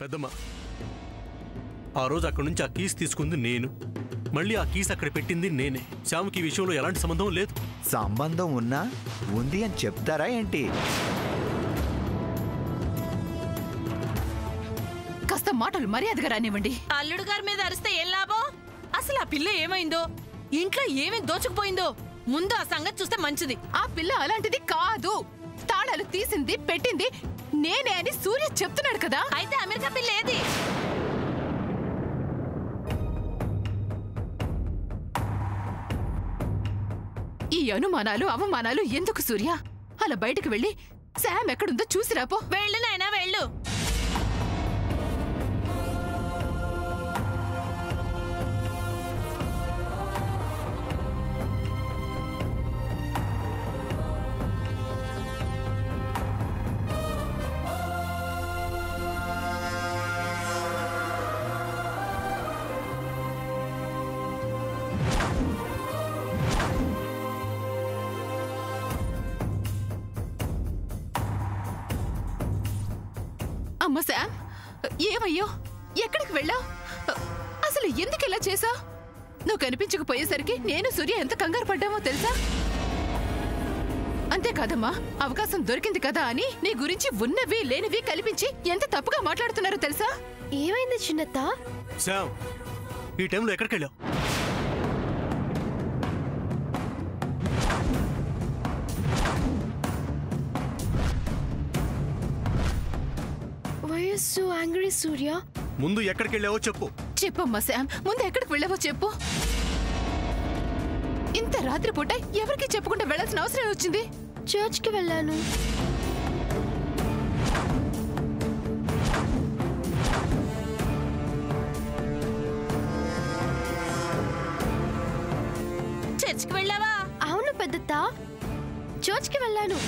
పెద్దమ్మ, ఆ రోజు అక్కడి నుంచి ఆ కీస్ తీసుకుంది నేను, మళ్ళీ ఆ కీస్ అక్కడ పెట్టింది నేనే. శ్యామ్కి ఈ విషయంలో ఎలాంటి సంబంధం లేదు. సంబంధం ఉన్నా ఉంది అని చెప్తారా ఏంటి? కాస్త మాటలు మర్యాదగా రానివ్వండి. అల్లుడు గారి మీద అరిస్తే ఏం లాభం? అసలు ఆ పిల్ల ఏమైందో, ఇంట్లో ఏమేమి దోచుకుపోయిందో ముందు ఆ సంగతి చూస్తే మంచిది. ఆ పిల్ల అలాంటిది కాదు. తాళాలు తీసింది పెట్టింది నేనే అని సూర్య చెప్తున్నాడు కదా. అయితే అమెరికా పిల్ల ఏది? ఈ అనుమానాలు అవమానాలు ఎందుకు సూర్య? అలా బయటకు వెళ్ళి శామ్ ఎక్కడుందో చూసిరాపో. వెళ్ళు నాయనా వెళ్ళు. అమ్మ శామ్, ఏమయ్యో? ఎక్కడికి వెళ్ళావు? అసలు ఎందుకు ఇలా చేసా? నువ్వు కనిపించకపోయేసరికి నేను సూర్య ఎంత కంగారు పడ్డామో తెలుసా? అంతేకాదమ్మా, అవకాశం దొరికింది కదా అని నీ గురించి ఉన్నవి లేనివి కల్పించి ఎంత తప్పుగా మాట్లాడుతున్నారో తెలుసా? ఏమైంది చిన్నత్త? శ్యామ్, ఈ టైంలో ఎక్కడికి వెళ్ళావు? Why are you so angry, Surya? ముందు ఎక్కడికి వెళ్ళావో చెప్పు. చెప్పమ్మా శామ్, ముందు ఎక్కడికి వెళ్ళావో చెప్పు. ఇంత రాత్రిపూట ఎవరికి చెప్పకుండా వెళ్ళాల్సిన అవసరం వచ్చింది? చర్చ్కి వెళ్ళాను. చర్చ్కి వెళ్ళావా? అవును పెద్దత్త, చర్చ్కి వెళ్ళాను.